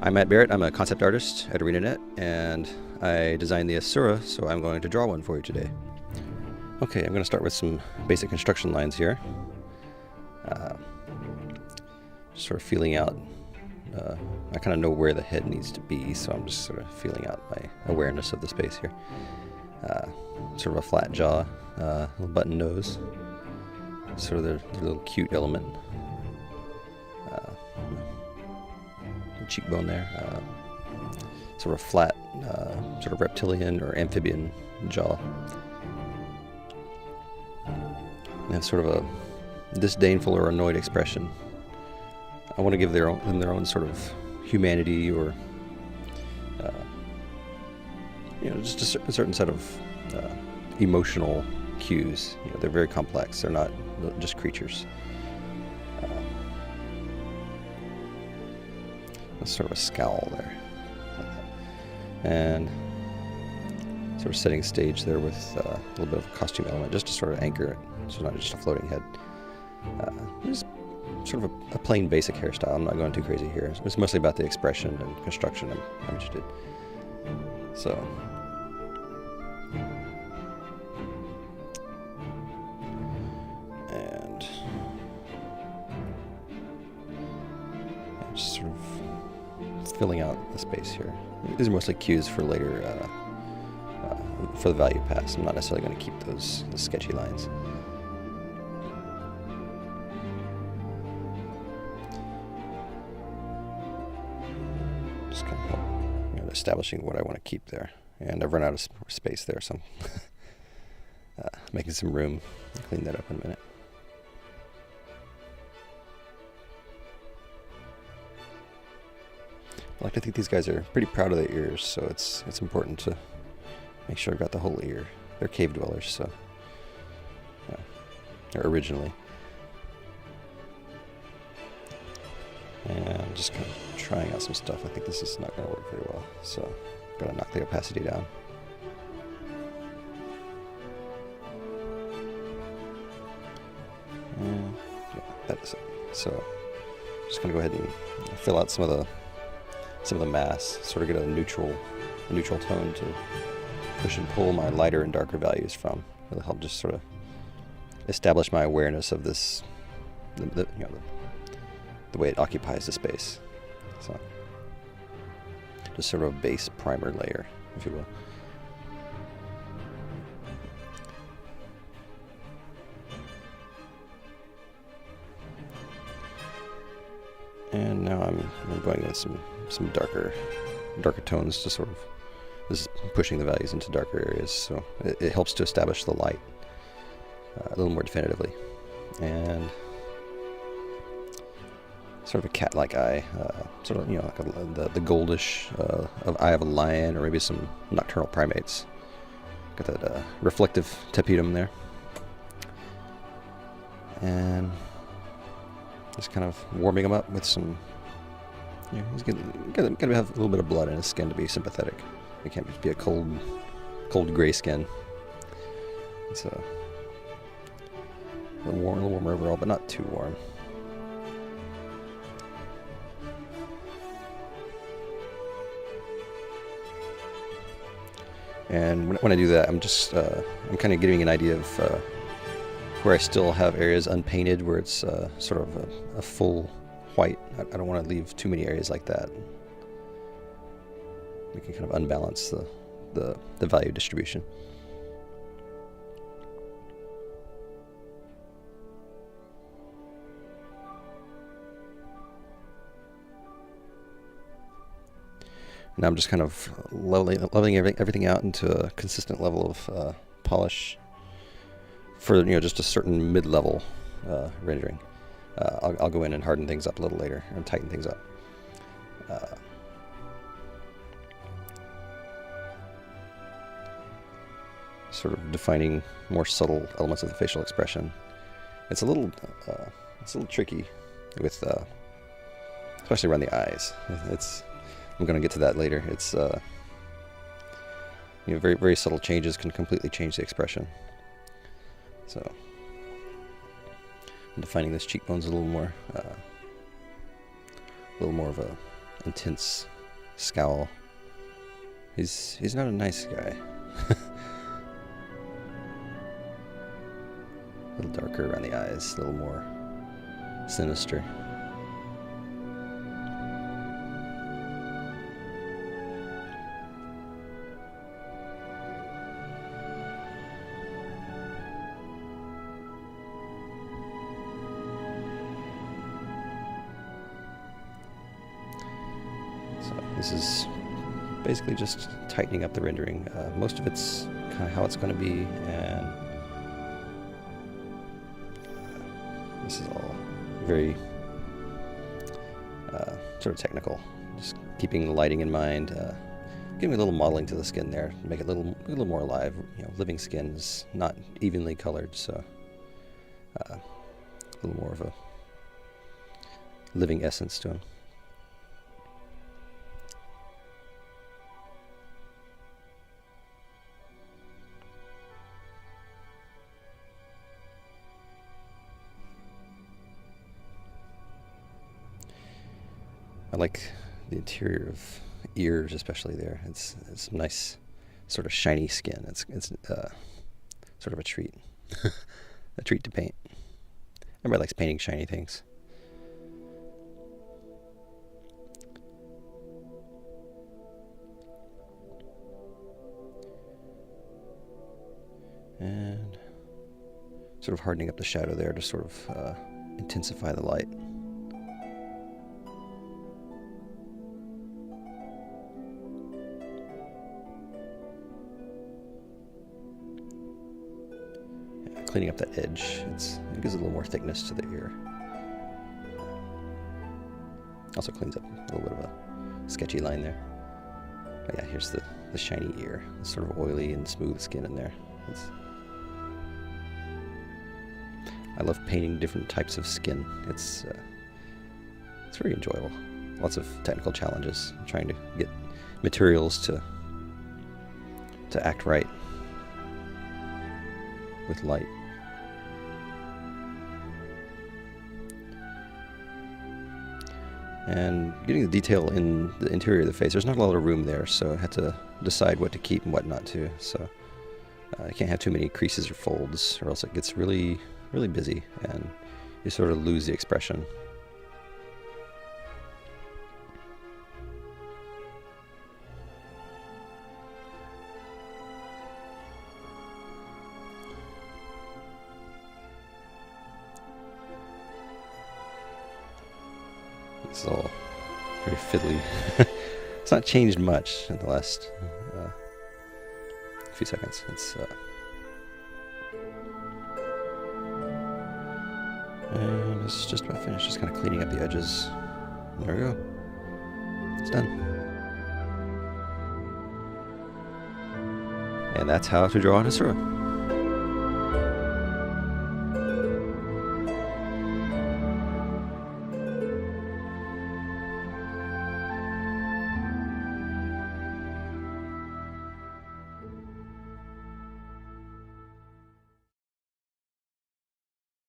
I'm Matt Barrett. I'm a concept artist at ArenaNet, and I designed the Asura, so I'm going to draw one for you today. Okay, I'm going to start with some basic construction lines here. Just sort of feeling out. I kind of know where the head needs to be, so I'm just sort of feeling out my awareness of the space here. Sort of a flat jaw, little button nose, sort of the little cute element. Cheekbone there, sort of flat, sort of reptilian or amphibian jaw, and sort of a disdainful or annoyed expression. I want to give them their own sort of humanity, or just a certain set of emotional cues. They're very complex. They're not just creatures. Sort of a scowl there, and sort of setting stage there with a little bit of a costume element, just to sort of anchor it, so not just a floating head. Just sort of a plain basic hairstyle. I'm not going too crazy here. It's mostly about the expression and construction I'm interested. So, and just sort of filling out the space here. These are mostly cues for later, for the value pass. I'm not necessarily going to keep those sketchy lines. Just kind of establishing what I want to keep there. And I've run out of space there, so I'm making some room. I'll clean that up in a minute. I like to think these guys are pretty proud of their ears, so it's important to make sure I've got the whole ear. They're cave dwellers, so or originally. And just kind of trying out some stuff. I think this is not going to work very well, so I've got to knock the opacity down. And yeah, that is it. So just going to go ahead and fill out some of the mass, sort of get a neutral tone to push and pull my lighter and darker values from. It'll help just sort of establish my awareness of this, the way it occupies the space. So just sort of a base primer layer, if you will. And now I'm going with some darker tones to sort of, this is pushing the values into darker areas, so it helps to establish the light a little more definitively. And sort of a cat-like eye, sort of like the goldish eye of a lion, or maybe some nocturnal primates. Got that reflective tapetum there, and just kind of warming him up with some. He's gonna have a little bit of blood in his skin to be sympathetic. It can't just be a cold gray skin. It's a little warmer overall, but not too warm. And when I do that, I'm just I'm kind of giving an idea of where I still have areas unpainted, where it's sort of a full white. I don't want to leave too many areas like that. We can kind of unbalance the value distribution. Now I'm just kind of leveling everything out into a consistent level of polish for just a certain mid-level rendering. I'll go in and harden things up a little later and tighten things up. Sort of defining more subtle elements of the facial expression. It's a little tricky with especially around the eyes. I'm going to get to that later. It's very, very subtle changes can completely change the expression. So I'm defining this cheekbones a little more of a intense scowl. He's not a nice guy. A little darker around the eyes, a little more sinister. So this is basically just tightening up the rendering. Most of it's kind of how it's going to be, and this is all very sort of technical. Just keeping the lighting in mind, giving a little modeling to the skin there, make it a little more alive. You know, living skin is not evenly colored, so a little more of a living essence to him. I like the interior of ears, especially there. It's nice, sort of shiny skin. It's sort of a treat, a treat to paint. Everybody likes painting shiny things. And sort of hardening up the shadow there to sort of intensify the light. Cleaning up that edge, it gives a little more thickness to the ear. Also cleans up a little bit of a sketchy line there. But yeah, here's the shiny ear. It's sort of oily and smooth skin in there. I love painting different types of skin. It's very enjoyable. Lots of technical challenges, trying to get materials to act right with light. And getting the detail in the interior of the face, there's not a lot of room there, so I had to decide what to keep and what not to. So I can't have too many creases or folds, or else it gets really, really busy, and you sort of lose the expression. It's all very fiddly. It's not changed much in the last few seconds. And it's just about finished. Just kind of cleaning up the edges. There we go. It's done. And that's how to draw an Asura.